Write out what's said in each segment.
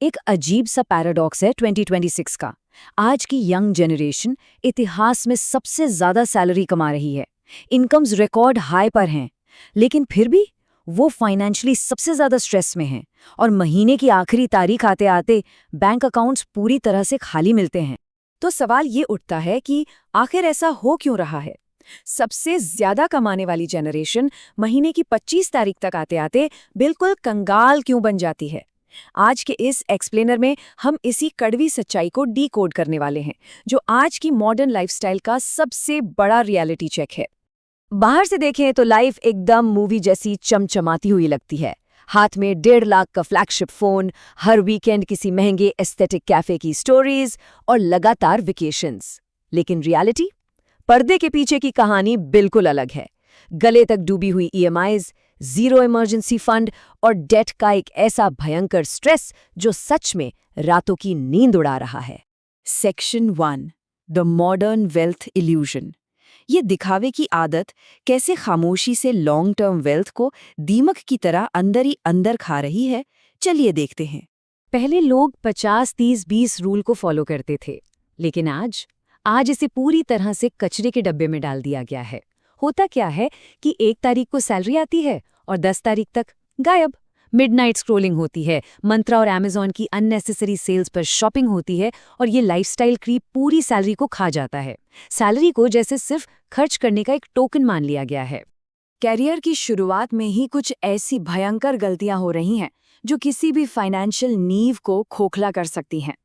एक अजीब सा पैराडॉक्स है 2026 का। आज की यंग जनरेशन इतिहास में सबसे ज्यादा सैलरी कमा रही है, इनकम्स रिकॉर्ड हाई पर हैं, लेकिन फिर भी वो फाइनेंशियली सबसे ज्यादा स्ट्रेस में हैं और महीने की आखिरी तारीख आते आते बैंक अकाउंट्स पूरी तरह से खाली मिलते हैं। तो सवाल ये उठता है कि आखिर ऐसा हो क्यों रहा है? सबसे ज्यादा कमाने वाली जनरेशन महीने की 25 तारीख तक आते आते बिल्कुल कंगाल क्यों बन जाती है? आज के इस एक्सप्लेनर में हम इसी कड़वी सच्चाई को डीकोड करने वाले हैं, जो आज की मॉडर्न लाइफस्टाइल का सबसे बड़ा रियलिटी चेक है। बाहर से देखें तो लाइफ एकदम मूवी जैसी चमचमाती हुई लगती है। हाथ में 1.5 लाख का फ्लैगशिप फोन, हर वीकेंड किसी महंगे एस्थेटिक कैफे की स्टोरीज और लगातार वेकेशंस। लेकिन रियलिटी, पर्दे के पीछे की कहानी बिल्कुल अलग है। गले तक डूबी हुई ईएमआईज, जीरो इमरजेंसी फंड और डेट का एक ऐसा भयंकर स्ट्रेस जो सच में रातों की नींद उड़ा रहा है। Section 1, the modern wealth illusion. ये दिखावे की आदत कैसे खामोशी से लॉन्ग टर्म वेल्थ को दीमक की तरह अंदर ही अंदर खा रही है, चलिए देखते हैं। पहले लोग 50-30-20 रूल को फॉलो करते थे, लेकिन आज इसे पूरी तरह से कचरे के डब्बे में डाल दिया गया है। होता क्या है कि 1 तारीख को सैलरी आती है और 10 तारीख तक गायब। मिडनाइट स्क्रोलिंग होती है, मंत्रा और अमेज़न की अननेसेसरी सेल्स पर शॉपिंग होती है और ये लाइफस्टाइल क्रीप पूरी सैलरी को खा जाता है। सैलरी को जैसे सिर्फ खर्च करने का एक टोकन मान लिया गया है। कैरियर की शुरुआत में ही कुछ ऐसी भयंकर गलतियां हो रही हैं जो किसी भी फाइनेंशियल नींव को खोखला कर सकती हैं।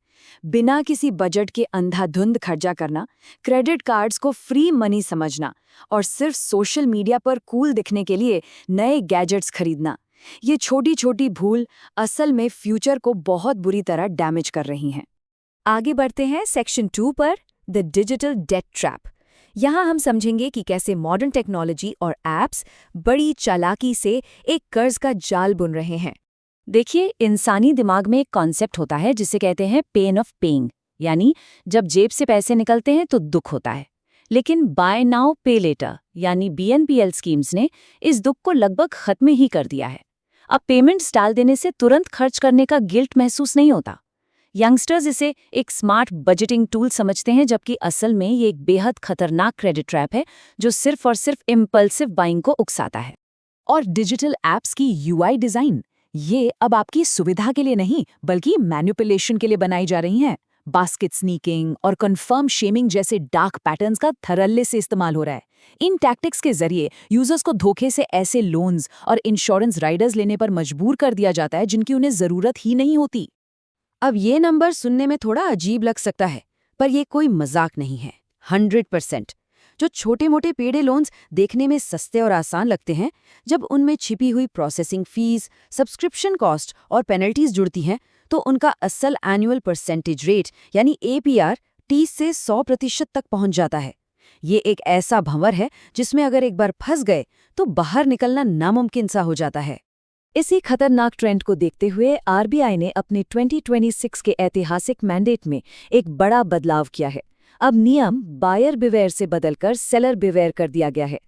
बिना किसी बजट के अंधाधुंध खर्चा करना, क्रेडिट कार्ड्स को फ्री मनी समझना और सिर्फ सोशल मीडिया पर कूल दिखने के लिए नए गैजेट्स खरीदना, ये छोटी छोटी भूल असल में फ्यूचर को बहुत बुरी तरह डैमेज कर रही हैं। आगे बढ़ते हैं सेक्शन 2 पर, द डिजिटल डेट ट्रैप। यहाँ हम समझेंगे कि कैसे मॉडर्न टेक्नोलॉजी और एप्स बड़ी चालाकी से एक कर्ज का जाल बुन रहे हैं। देखिए, इंसानी दिमाग में एक कॉन्सेप्ट होता है जिसे कहते हैं पेन ऑफ पेइंग, यानी जब जेब से पैसे निकलते हैं तो दुख होता है। लेकिन बाय नाउ पे लेटर यानी बीएनपीएल स्कीम्स ने इस दुख को लगभग खत्म ही कर दिया है। अब पेमेंट्स डाल देने से तुरंत खर्च करने का गिल्ट महसूस नहीं होता। यंगस्टर्स इसे एक स्मार्ट बजटिंग टूल समझते हैं, जबकि असल में ये एक बेहद खतरनाक क्रेडिट ट्रैप है जो सिर्फ और सिर्फ इम्पल्सिव बाइंग को उकसाता है। और डिजिटल एप्स की यूआई डिजाइन, ये अब आपकी सुविधा के लिए नहीं बल्कि मैनिपुलेशन के लिए बनाई जा रही हैं। बास्केट स्नीकिंग और कंफर्म शेमिंग जैसे डार्क पैटर्न्स का धड़ल्ले से इस्तेमाल हो रहा है। इन टैक्टिक्स के जरिए यूजर्स को धोखे से ऐसे लोन्स और इंश्योरेंस राइडर्स लेने पर मजबूर कर दिया जाता है जिनकी उन्हें जरूरत ही नहीं होती। अब ये नंबर सुनने में थोड़ा अजीब लग सकता है, पर ये कोई मजाक नहीं है। 100% जो छोटे मोटे पेडे लोन्स देखने में सस्ते और आसान लगते हैं, जब उनमें छिपी हुई प्रोसेसिंग फीस, सब्सक्रिप्शन कॉस्ट और पेनल्टीज जुड़ती हैं, तो उनका असल एनुअल परसेंटेज रेट यानी एपीआर 30 से 100% तक पहुंच जाता है। ये एक ऐसा भंवर है जिसमें अगर एक बार फंस गए तो बाहर निकलना नामुमकिन सा हो जाता है। इसी खतरनाक ट्रेंड को देखते हुए आरबीआई ने अपने 2026 के ऐतिहासिक मैंडेट में एक बड़ा बदलाव किया है। अब नियम बायर बिवेयर से बदलकर सेलर बिवेयर कर दिया गया है।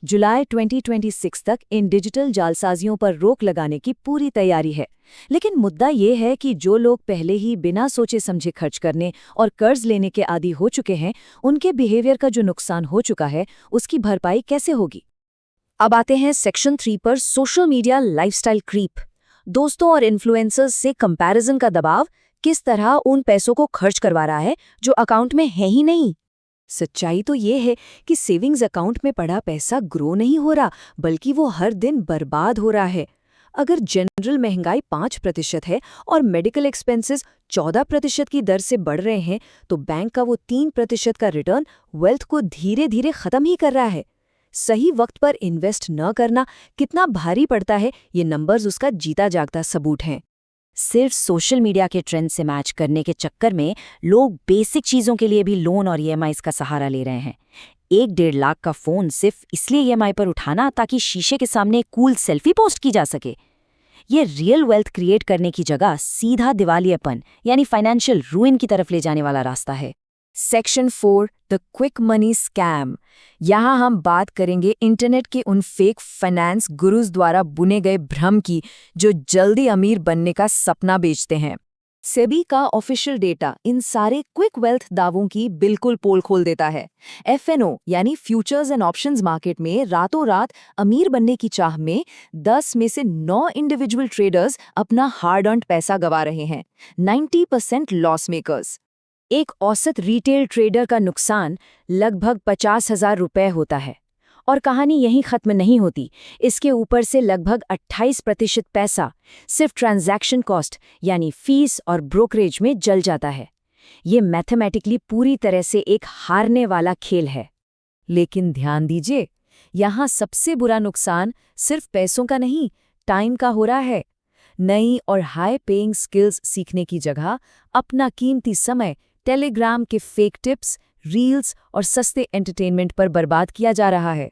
जुलाई 2026 तक इन डिजिटल जालसाजियों पर रोक लगाने की पूरी तैयारी है। लेकिन मुद्दा ये है कि जो लोग पहले ही बिना सोचे समझे खर्च करने और कर्ज लेने के आदी हो चुके हैं, उनके बिहेवियर का जो नुकसान हो चुका है, उसकी भरपाई कैसे होगी? अब आते हैं सेक्शन 3 पर, सोशल मीडिया लाइफस्टाइल क्रीप। दोस्तों और इन्फ्लुएंसर्स से कंपैरिजन का दबाव किस तरह उन पैसों को खर्च करवा रहा है जो अकाउंट में है ही नहीं। सच्चाई तो ये है कि सेविंग्स अकाउंट में पड़ा पैसा ग्रो नहीं हो रहा, बल्कि वो हर दिन बर्बाद हो रहा है। अगर जनरल महंगाई 5% है और मेडिकल एक्सपेंसेस 14% की दर से बढ़ रहे हैं, तो बैंक का वो 3% का रिटर्न वेल्थ को धीरे धीरे खत्म ही कर रहा है। सही वक्त पर इन्वेस्ट न करना कितना भारी पड़ता है, ये नंबर्स उसका जीता जागता सबूत हैं। सिर्फ सोशल मीडिया के ट्रेंड से मैच करने के चक्कर में लोग बेसिक चीज़ों के लिए भी लोन और ईएमआईज का सहारा ले रहे हैं। 1-1.5 लाख का फ़ोन सिर्फ इसलिए ईएमआई पर उठाना ताकि शीशे के सामने कूल सेल्फी पोस्ट की जा सके। ये रियल वेल्थ क्रिएट करने की जगह सीधा दिवालियापन यानी फाइनेंशियल रूइन की तरफ ले जाने वाला रास्ता है। Section 4, the quick money scam. यहाँ हम बात करेंगे इंटरनेट के उन फेक फाइनेंस गुरुज द्वारा बुने गए भ्रम की, जो जल्दी अमीर बनने का सपना बेचते हैं। सेबी का ऑफिशियल डेटा इन सारे क्विक वेल्थ दावों की बिल्कुल पोल खोल देता है। एफएनओ यानी फ्यूचर्स एंड ऑप्शंस मार्केट में रातों रात अमीर बनने की चाह में 10 में से 9 इंडिविजुअल ट्रेडर्स अपना हार्ड अर्न्ड पैसा गवा रहे हैं। 90% लॉस मेकर्स। एक औसत रिटेल ट्रेडर का नुकसान लगभग 50,000 रुपए होता है। और कहानी यहीं खत्म नहीं होती। इसके ऊपर से लगभग 28% पैसा सिर्फ ट्रांजैक्शन कॉस्ट यानी फीस और ब्रोकरेज में जल जाता है। ये मैथमेटिकली पूरी तरह से एक हारने वाला खेल है। लेकिन ध्यान दीजिए, यहाँ सबसे बुरा नुकसान सिर्फ पैसों का नहीं, टाइम का हो रहा है। नई और हाई पेइंग स्किल्स सीखने की जगह अपना कीमती समय टेलीग्राम के फेक टिप्स, रील्स और सस्ते एंटरटेनमेंट पर बर्बाद किया जा रहा है।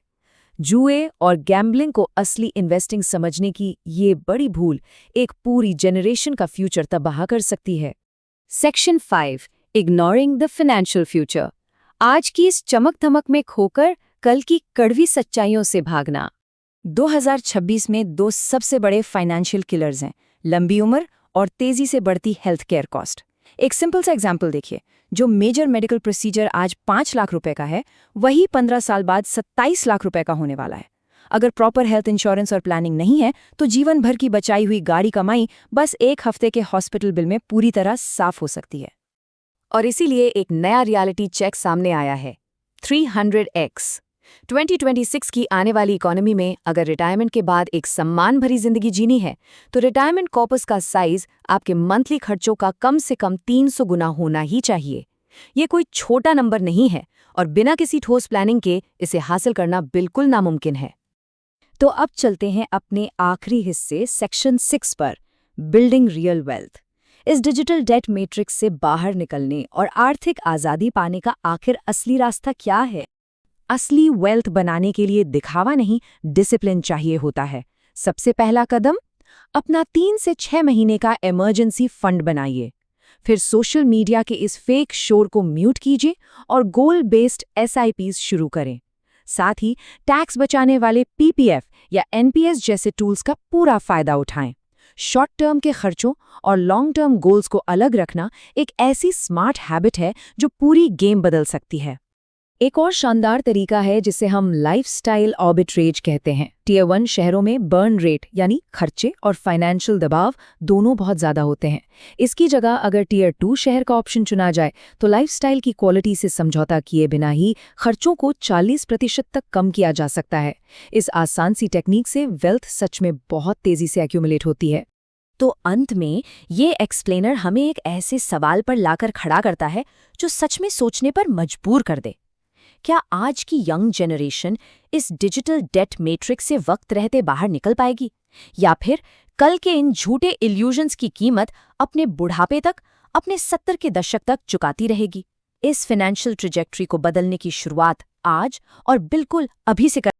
जुए और गैम्बलिंग को असली इन्वेस्टिंग समझने की ये बड़ी भूल एक पूरी जनरेशन का फ्यूचर तबाह कर सकती है। Section 5 ignoring the financial future. आज की इस चमक-धमक में खोकर कल की कड़वी सच्चाइयों से भागना। 2026 में दो सबसे बड़े फाइनेंशियल किलर्स हैं, लंबी उम्र और तेजी से बढ़ती हेल्थ केयर कॉस्ट। एक सिंपल सा एग्जाम्पल देखिए, जो मेजर मेडिकल प्रोसीजर आज 5 लाख रुपए का है, वही 15 साल बाद 27 लाख रुपए का होने वाला है। अगर प्रॉपर हेल्थ इंश्योरेंस और प्लानिंग नहीं है, तो जीवन भर की बचाई हुई गाड़ी कमाई बस एक हफ्ते के हॉस्पिटल बिल में पूरी तरह साफ हो सकती है। और इसीलिए एक नया रियलिटी चेक सामने आया है, 300x। 2026 की आने वाली इकोनॉमी में अगर रिटायरमेंट के बाद एक सम्मान भरी जिंदगी जीनी है, तो रिटायरमेंट कॉर्पस का साइज आपके मंथली खर्चों का कम से कम 300 गुना होना ही चाहिए। ये कोई छोटा नंबर नहीं है और बिना किसी ठोस प्लानिंग के इसे हासिल करना बिल्कुल नामुमकिन है। तो अब चलते हैं अपने आखिरी हिस्से सेक्शन 6 पर, बिल्डिंग रियल वेल्थ। इस डिजिटल डेट मैट्रिक्स से बाहर निकलने और आर्थिक आज़ादी पाने का आखिर असली रास्ता क्या है? असली वेल्थ बनाने के लिए दिखावा नहीं, डिसिप्लिन चाहिए होता है। सबसे पहला कदम, अपना 3 से 6 महीने का इमरजेंसी फंड बनाइए। फिर सोशल मीडिया के इस फेक शोर को म्यूट कीजिए और गोल बेस्ड SIPs शुरू करें। साथ ही टैक्स बचाने वाले PPF या NPS जैसे टूल्स का पूरा फायदा उठाएं। शॉर्ट टर्म के खर्चों और लॉन्ग टर्म गोल्स को अलग रखना एक ऐसी स्मार्ट हैबिट है जो पूरी गेम बदल सकती है। एक और शानदार तरीका है जिसे हम लाइफस्टाइल आर्बिट्रेज कहते हैं। टियर 1 शहरों में बर्न रेट यानी खर्चे और फाइनेंशियल दबाव दोनों बहुत ज़्यादा होते हैं। इसकी जगह अगर टियर 2 शहर का ऑप्शन चुना जाए तो लाइफस्टाइल की क्वालिटी से समझौता किए बिना ही खर्चों को 40% तक कम किया जा सकता है। इस आसान सी टेक्निक से वेल्थ सच में बहुत तेज़ी से एक्यूमुलेट होती है। तो अंत में ये एक्सप्लेनर हमें एक ऐसे सवाल पर लाकर खड़ा करता है जो सच में सोचने पर मजबूर कर दे। क्या आज की यंग जनरेशन इस डिजिटल डेट मैट्रिक्स से वक्त रहते बाहर निकल पाएगी, या फिर कल के इन झूठे इल्यूजन्स की कीमत अपने बुढ़ापे तक, अपने 70 के दशक तक चुकाती रहेगी? इस फाइनेंशियल ट्रैजेक्टरी को बदलने की शुरुआत आज और बिल्कुल अभी से